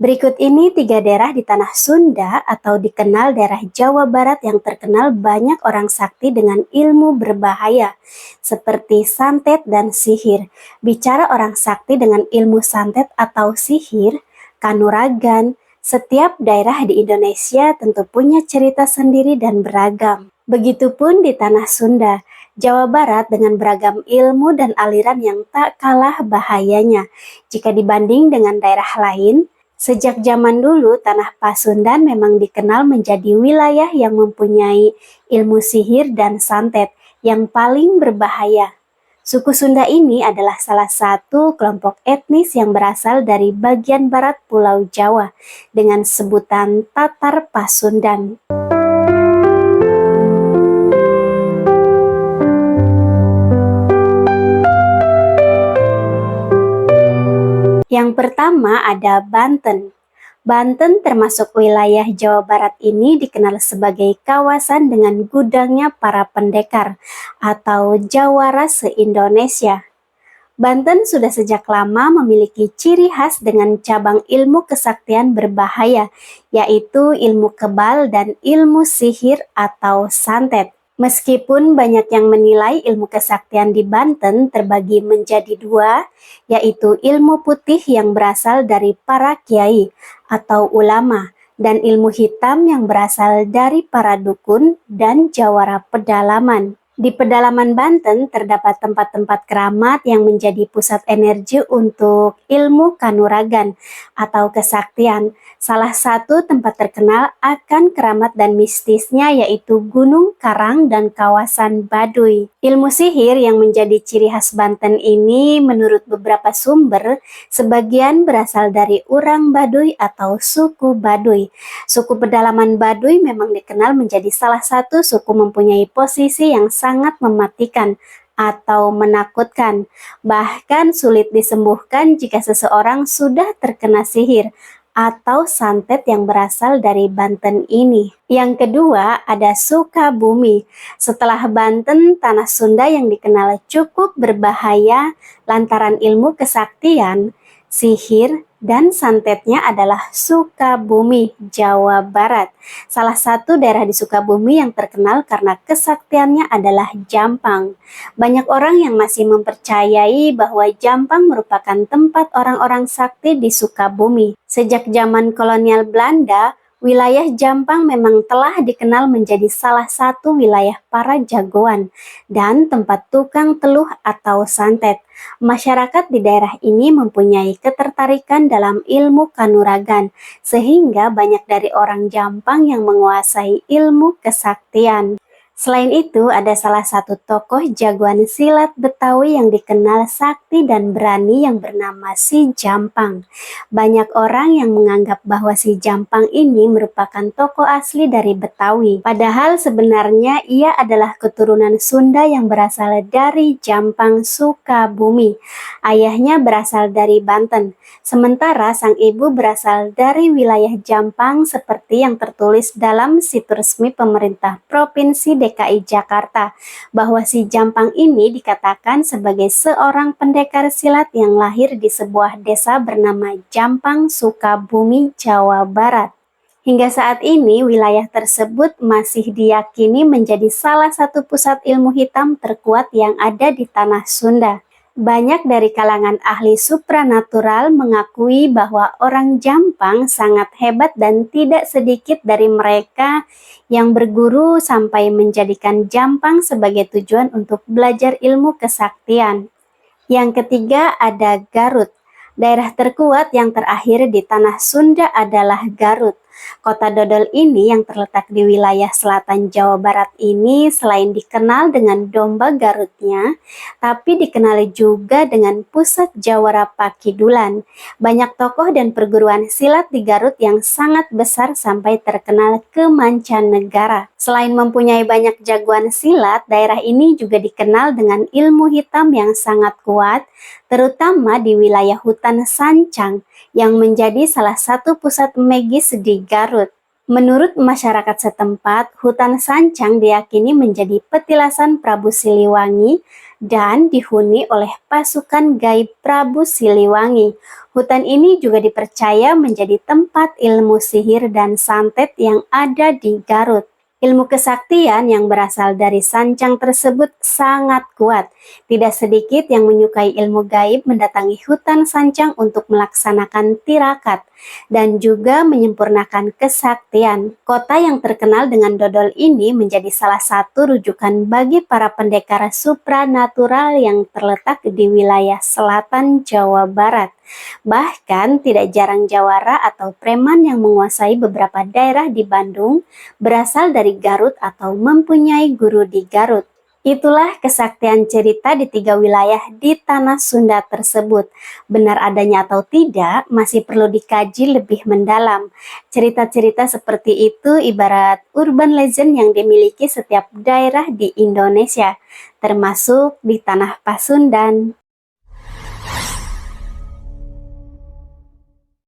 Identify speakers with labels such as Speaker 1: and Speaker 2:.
Speaker 1: Berikut ini 3 daerah di tanah Sunda atau dikenal daerah Jawa Barat yang terkenal banyak orang sakti dengan ilmu berbahaya, seperti santet dan sihir. Bicara orang sakti dengan ilmu santet atau sihir, kanuragan, setiap daerah di Indonesia tentu punya cerita sendiri dan beragam. Begitupun di tanah Sunda, Jawa Barat dengan beragam ilmu dan aliran yang tak kalah bahayanya. Jika dibanding dengan daerah lain, sejak zaman dulu, tanah Pasundan memang dikenal menjadi wilayah yang mempunyai ilmu sihir dan santet yang paling berbahaya. Suku Sunda ini adalah salah satu kelompok etnis yang berasal dari bagian barat Pulau Jawa dengan sebutan Tatar Pasundan. Yang pertama ada Banten. Banten termasuk wilayah Jawa Barat ini dikenal sebagai kawasan dengan gudangnya para pendekar atau jawara se-Indonesia. Banten sudah sejak lama memiliki ciri khas dengan cabang ilmu kesaktian berbahaya, yaitu ilmu kebal dan ilmu sihir atau santet. Meskipun banyak yang menilai ilmu kesaktian di Banten terbagi menjadi dua, yaitu ilmu putih yang berasal dari para kiai atau ulama, dan ilmu hitam yang berasal dari para dukun dan jawara pedalaman. Di pedalaman Banten terdapat tempat-tempat keramat yang menjadi pusat energi untuk ilmu kanuragan atau kesaktian. Salah satu tempat terkenal akan keramat dan mistisnya yaitu Gunung Karang dan kawasan Baduy. Ilmu sihir yang menjadi ciri khas Banten ini menurut beberapa sumber sebagian berasal dari orang Baduy atau suku Baduy. Suku pedalaman Baduy memang dikenal menjadi salah satu suku mempunyai posisi yang sangat mematikan atau menakutkan, bahkan sulit disembuhkan jika seseorang sudah terkena sihir atau santet yang berasal dari Banten ini. Yang kedua ada Sukabumi. Setelah Banten, tanah Sunda yang dikenal cukup berbahaya lantaran ilmu kesaktian, sihir, dan santetnya adalah Sukabumi, Jawa Barat. Salah satu daerah di Sukabumi yang terkenal karena kesaktiannya adalah Jampang. Banyak orang yang masih mempercayai bahwa Jampang merupakan tempat orang-orang sakti di Sukabumi. Sejak zaman kolonial Belanda, wilayah Jampang memang telah dikenal menjadi salah satu wilayah para jagoan dan tempat tukang teluh atau santet. Masyarakat di daerah ini mempunyai ketertarikan dalam ilmu kanuragan, sehingga banyak dari orang Jampang yang menguasai ilmu kesaktian. Selain itu, ada salah satu tokoh jagoan silat Betawi yang dikenal sakti dan berani yang bernama Si Jampang. Banyak orang yang menganggap bahwa Si Jampang ini merupakan tokoh asli dari Betawi. Padahal sebenarnya ia adalah keturunan Sunda yang berasal dari Jampang, Sukabumi. Ayahnya berasal dari Banten, sementara sang ibu berasal dari wilayah Jampang seperti yang tertulis dalam situs resmi pemerintah Provinsi DKI Jakarta, bahwa Si Jampang ini dikatakan sebagai seorang pendekar silat yang lahir di sebuah desa bernama Jampang, Sukabumi, Jawa Barat. Hingga saat ini, wilayah tersebut masih diyakini menjadi salah satu pusat ilmu hitam terkuat yang ada di tanah Sunda. Banyak dari kalangan ahli supranatural mengakui bahwa orang Jampang sangat hebat dan tidak sedikit dari mereka yang berguru sampai menjadikan Jampang sebagai tujuan untuk belajar ilmu kesaktian. Yang ketiga ada Garut. Daerah terkuat yang terakhir di tanah Sunda adalah Garut. Kota Dodol ini yang terletak di wilayah selatan Jawa Barat ini selain dikenal dengan domba Garutnya, tapi dikenali juga dengan pusat jawara Pakidulan. Banyak tokoh dan perguruan silat di Garut yang sangat besar sampai terkenal ke mancanegara. Selain mempunyai banyak jagoan silat, daerah ini juga dikenal dengan ilmu hitam yang sangat kuat, terutama di wilayah hutan Sancang yang menjadi salah satu pusat magis di Garut. Menurut masyarakat setempat, hutan Sancang diyakini menjadi petilasan Prabu Siliwangi dan dihuni oleh pasukan gaib Prabu Siliwangi. Hutan ini juga dipercaya menjadi tempat ilmu sihir dan santet yang ada di Garut. Ilmu kesaktian yang berasal dari sancang tersebut sangat kuat. Tidak sedikit yang menyukai ilmu gaib mendatangi hutan sancang untuk melaksanakan tirakat dan juga menyempurnakan kesaktian. Kota yang terkenal dengan dodol ini menjadi salah satu rujukan bagi para pendekar supranatural yang terletak di wilayah selatan Jawa Barat. Bahkan tidak jarang jawara atau preman yang menguasai beberapa daerah di Bandung berasal dari Garut atau mempunyai guru di Garut. Itulah kesaktian cerita di 3 wilayah di tanah Sunda tersebut. Benar adanya atau tidak masih perlu dikaji lebih mendalam. Cerita-cerita seperti itu ibarat urban legend yang dimiliki setiap daerah di Indonesia, termasuk di tanah Pasundan.